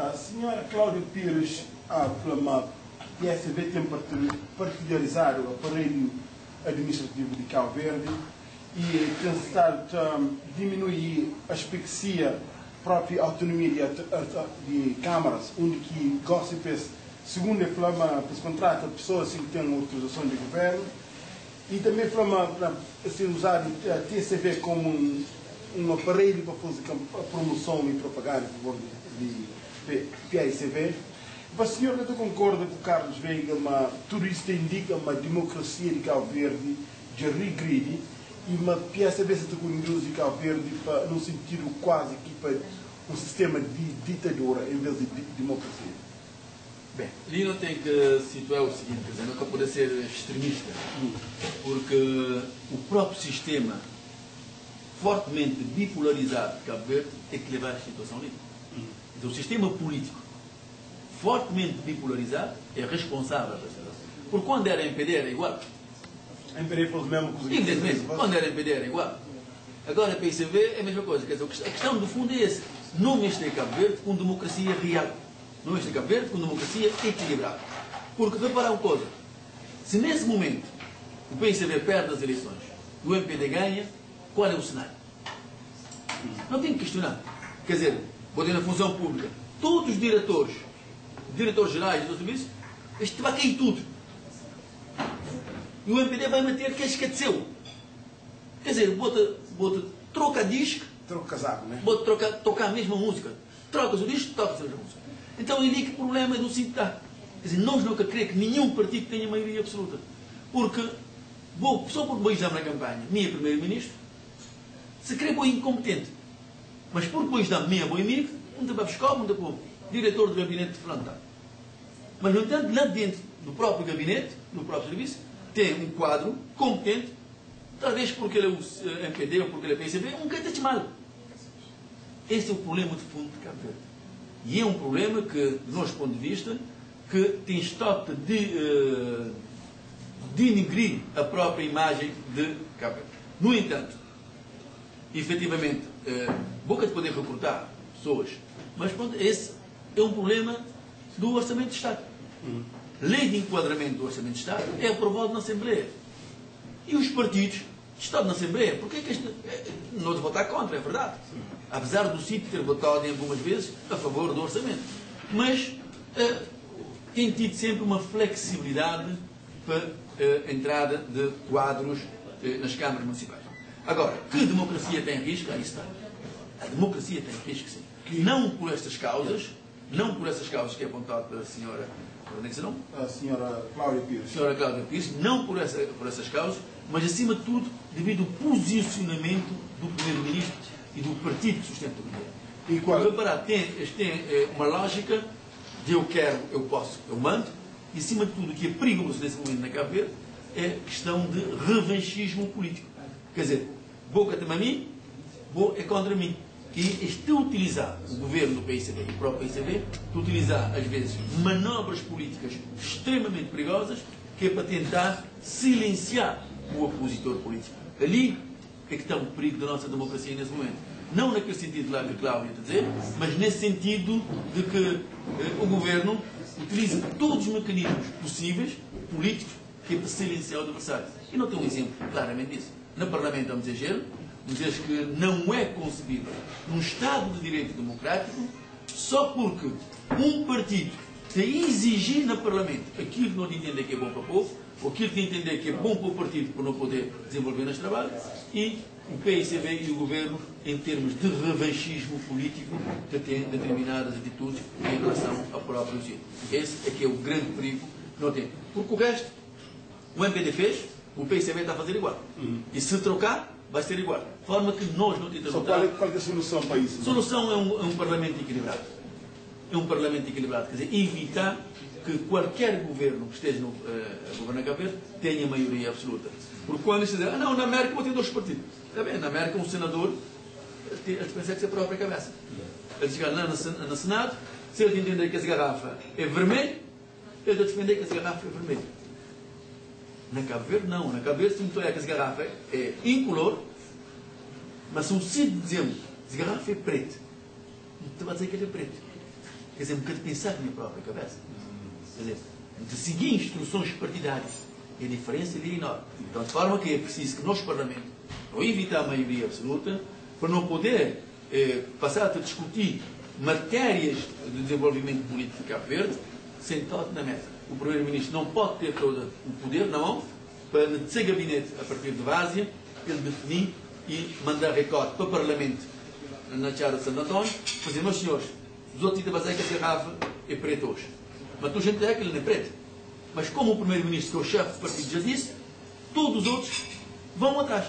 A senhora Cláudia Pires, a PSB tem particularizado o aparelho administrativo de Cabo Verde e tentado diminuir a asfixia própria autonomia de câmaras, onde que gossips, segundo a flama, se contrata pessoas que têm autorização de governo, e também a flama ser usado a TCV como um aparelho para fazer a promoção e propaganda a favor de PICV. A senhora concorda com o Carlos Veiga, tudo isso indica uma democracia de Cabo Verde de regride e uma PSB se conduz de Cabo Verde no sentido quase que para um sistema de ditadura em vez de democracia? Bem, ali não tem que situar o seguinte, quer dizer, não pode ser extremista, porque o próprio sistema fortemente bipolarizado de Cabo Verde é que leva à situação ali. Então o sistema político fortemente bipolarizado é responsável pela situação. Porque quando era MPD era igual. A MPD foi o mesmo que os evidentemente, quando era MPD era igual. Agora a PICV é a mesma coisa. Quer dizer, a questão do fundo é essa. Não mexer Cabo Verde com democracia real. Não mexer Cabo Verde com democracia equilibrada. Porque, repara uma coisa, se nesse momento o PICV perde as eleições e o MPD ganha, qual é o cenário? Não tem que questionar. Quer dizer, vou ter na função pública, todos os diretores gerais do serviço, isto vai cair tudo. E o MPD vai manter que esqueceu. Quer dizer, troca disco, troca casaco, né? Tocar a mesma música. Trocas o disco, tocas a mesma música. Então, ele que o problema é do sindicato. Quer dizer, nós nunca queremos que nenhum partido tenha maioria absoluta. Porque, só porque vou exame na campanha, minha primeiro-ministro, se quer bom incompetente. Mas porque vou exame minha bom amigo, não tem para fiscal, não tem para diretor do gabinete de frontal. Mas, no entanto, lá dentro do próprio gabinete, do próprio serviço, tem um quadro competente, talvez porque ele é o MPD ou porque ele é PSB, um cantante mal. Esse é o problema de fundo de Cabo Verde. E é um problema que, do nosso ponto de vista, que tem estado de denigrir a própria imagem de Cabo Verde. No entanto, efetivamente, boca de poder recrutar pessoas, mas pronto, esse é um problema do Orçamento de Estado. Lei de enquadramento do Orçamento de Estado é aprovado na Assembleia. E os partidos estão na Assembleia. Porquê é que nós votar contra, é verdade. Apesar do sítio ter votado em algumas vezes a favor do orçamento. Mas tem tido sempre uma flexibilidade para a entrada de quadros nas câmaras municipais. Agora, que democracia tem risco? Aí está. A democracia tem risco, sim. Não por estas causas, que é apontado pela senhora, a senhora Cláudia Pires. Senhora Cláudia Pires, não por essas causas, mas acima de tudo devido ao posicionamento do Primeiro-Ministro e do partido que sustenta o governo. E qual? Reparar, tem uma lógica de eu quero, eu posso, eu mando, e acima de tudo o que é perigoso nesse momento na Cabo Verde é questão de revanchismo político. Quer dizer, boca também a mim, é contra mim. E está a utilizar, o governo do PICV e o próprio PICV, está a utilizar, às vezes, manobras políticas extremamente perigosas, que é para tentar silenciar o opositor político. Ali é que está o perigo da nossa democracia nesse momento. Não naquele sentido lá que a Cláudia está a dizer, mas nesse sentido de que o governo utiliza todos os mecanismos possíveis, políticos, que é para silenciar o adversário. E não tem um exemplo claramente disso. No Parlamento vamos dizer que não é concebível num Estado de Direito Democrático só porque um partido tem a exigir no Parlamento aquilo que não entender que é bom para o povo, ou aquilo que entender que é bom para o partido para não poder desenvolver neste trabalho, e o PICV e o Governo, em termos de revanchismo político, que têm determinadas atitudes em relação ao próprio sítio. Esse é que é o grande perigo que não tem. Porque o resto, o MPD fez, o PICV está a fazer igual. E se trocar, vai ser igual. De forma que nós não tentamos... Qual é a solução para isso? A solução é um Parlamento equilibrado. É um Parlamento equilibrado. Quer dizer, evitar que qualquer governo que esteja a governar Cabo Verde tenha maioria absoluta. Porque quando se diz, não, na América vou ter dois partidos. Está bem, na América um senador pensa que é a própria cabeça. Ele chega lá no Senado, se ele entender que essa garrafa é vermelha, ele vai defender que essa garrafa é vermelha. Na Cabo Verde, não. Na Cabo Verde, se me olhar que essa garrafa é incolor, mas se um 5 de dezembro essa garrafa é preta, então vai dizer que ele é preto. quer dizer, um bocado pensar com a minha própria cabeça. Quer dizer, de seguir instruções partidárias, a diferença é enorme. Então, de forma que é preciso que nós, Parlamento, não evitar a maioria absoluta, para não poder passar a discutir matérias de desenvolvimento político de Cabo Verde, sentado na mesa. O Primeiro-Ministro não pode ter todo o poder na mão para, no seu gabinete, a partir de Várzea, ele definir e mandar recorde para o Parlamento na Tiara de Santo António, dizer, meus senhores, os outros itens que a garrafa é preto hoje. Mas tu gente é que ele não é preto. Mas como o Primeiro-Ministro, que é o chefe do partido, já disse, todos os outros vão atrás.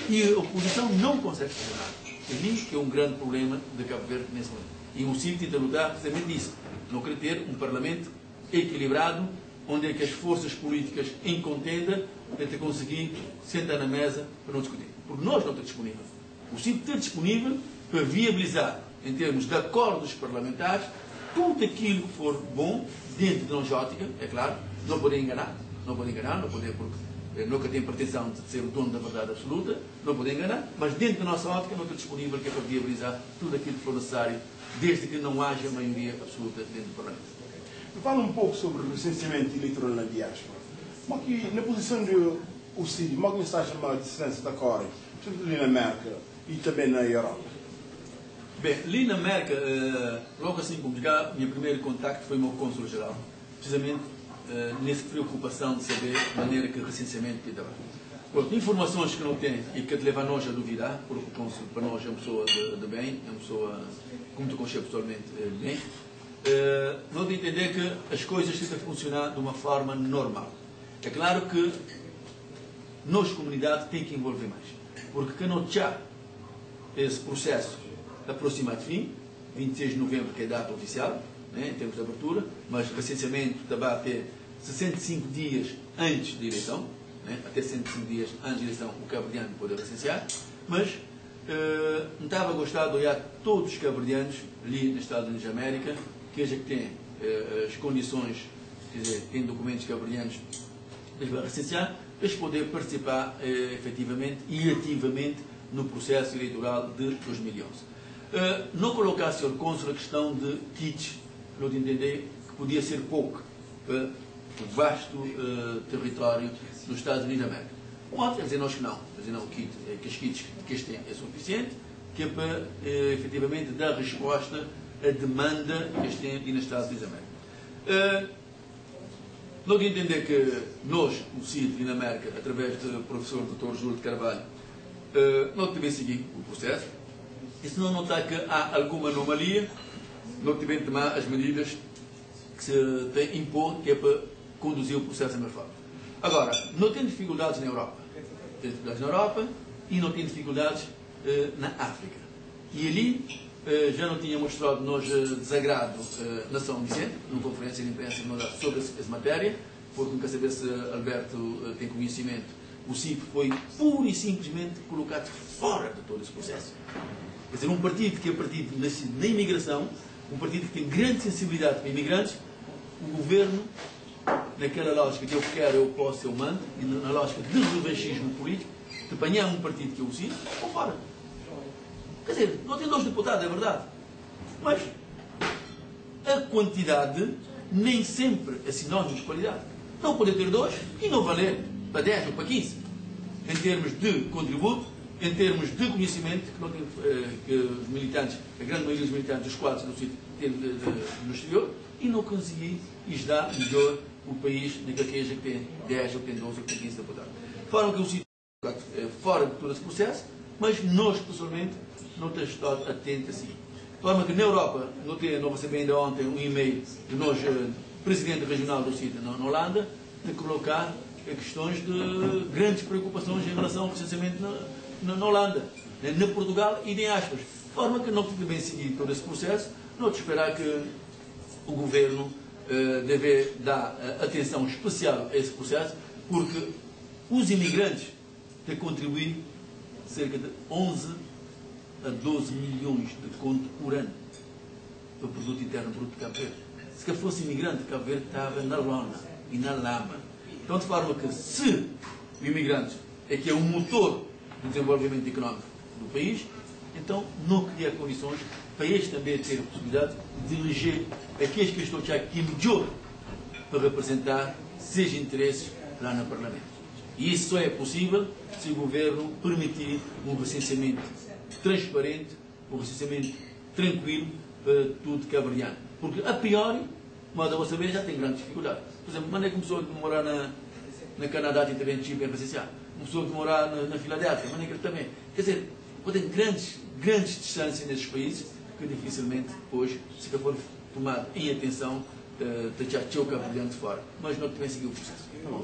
E a oposição não consegue fazer nada. Ali que é um grande problema de Cabo Verde nesse momento. E o CIV tenta lutar precisamente disso. Não querer ter um Parlamento equilibrado, onde é que as forças políticas em contenda tentam conseguir sentar na mesa para não discutir. Porque nós não estamos disponíveis. O CIV está disponível para viabilizar, em termos de acordos parlamentares, tudo aquilo que for bom, dentro da logística, é claro, não poder enganar, não poder, porque nunca tem pretensão de ser o dono da verdade absoluta, não poder enganar, mas dentro da nossa ótica não está disponível que é para viabilizar tudo aquilo que for necessário, desde que não haja maioria absoluta dentro do Parlamento. Fala um pouco sobre o licenciamento eleitoral na diáspora. Mas que na posição do CID, como está a chamar a distância da Corre, sobretudo na América e também na Europa? Bem, ali na América, logo assim como chegar, o meu primeiro contacto foi o meu cônsul-geral, precisamente nessa preocupação de saber a maneira que o recenseamento que dava. Portanto, informações que não tem e que levam a nós a duvidar, porque o cônsul para nós é uma pessoa de bem, é uma pessoa, como tu conheces pessoalmente, bem, não de entender que as coisas têm que funcionar de uma forma normal. É claro que nós, comunidade, tem que envolver mais, porque que não já esse processo aproximado de fim, 26 de novembro, que é a data oficial, né, em termos de abertura, mas o recenseamento também até 65 dias antes da eleição, né, até 65 dias antes da eleição, o cabo-verdiano pode recensear, mas não estava a gostar de olhar todos os cabo-verdianos ali nos Estados Unidos da América, que têm as condições, quer dizer, têm documentos cabo-verdianos para recensear, eles poderem participar efetivamente e ativamente no processo eleitoral de 2011. Não colocar, Sr. Cônsul, a questão de kits, não de entender que podia ser pouco para o vasto território dos Estados Unidos da América. Pode dizer nós que não, dizer não, que os kits que eles têm é suficiente, que é para efetivamente dar resposta à demanda que eles têm aqui nos Estados Unidos da América. Não de entender que nós, o CID na América, através do professor Dr. Júlio de Carvalho, não devemos seguir o processo. E se não notar que há alguma anomalia, não devemos tomar as medidas que se tem a impor, que é para conduzir o processo da melhor forma. Agora, não tem dificuldades na Europa. Tem dificuldades na Europa e não tem dificuldades na África. E ali já não tinha mostrado nós desagrado na São Vicente, numa conferência de imprensa sobre essa matéria, porque nunca saber se Alberto tem conhecimento. O CIP foi pura e simplesmente colocado fora de todo esse processo. Quer dizer, um partido que é um partido nascido na imigração, um partido que tem grande sensibilidade para imigrantes, o governo, naquela lógica de eu quero, eu posso, eu mando, e na lógica de revanchismo político, de apanhar um partido que eu uso, ou fora. Quer dizer, não tem 2 deputados, é verdade. Mas a quantidade nem sempre é sinónimo de qualidade. Não poder ter 2 e não valer para 10 ou para 15. Em termos de contributo, em termos de conhecimento, que, não tem, que os militantes, a grande maioria dos militantes dos quadros do sítio tem no exterior, e não conseguir ajudar melhor o país naquele que tem 10, ou tem 12, ou tem 15 deputados. Fora que o sítio fora de todo esse processo, mas nós, pessoalmente, não temos estado atentos assim. De forma que na Europa, não recebi ainda ontem um e-mail do nosso presidente regional do sítio na Holanda, de colocar questões de grandes preocupações em relação ao recenseamento na Holanda, na Portugal e em aspas. De forma que não fica bem seguir todo esse processo, não te esperar que o governo deve dar atenção especial a esse processo, porque os imigrantes têm contribuído cerca de 11 a 12 milhões de conto por ano para o produto interno bruto de Cabo Verde. Se fosse imigrante, Cabo Verde estava na lona e na lama. Então, de forma que se o imigrante é que é o motor do desenvolvimento económico do país, Então, não cria condições para eles também terem a possibilidade de eleger aqueles que estão aqui melhor para representar seus interesses lá no Parlamento. E isso só é possível se o governo permitir um recenseamento transparente, um recenseamento tranquilo para tudo cabo-verdiano. Porque, a priori, mas a vossa vez já tem grandes dificuldades. Por exemplo, uma pessoa que morar na Canadá tem também chip em recensear. Uma pessoa que morar na Filadélfia, uma negra também. Quer dizer, tem grandes distâncias nesses países que dificilmente hoje, se for tomado em atenção, deixar o cabo-verdiano de fora. Mas não também seguir o processo.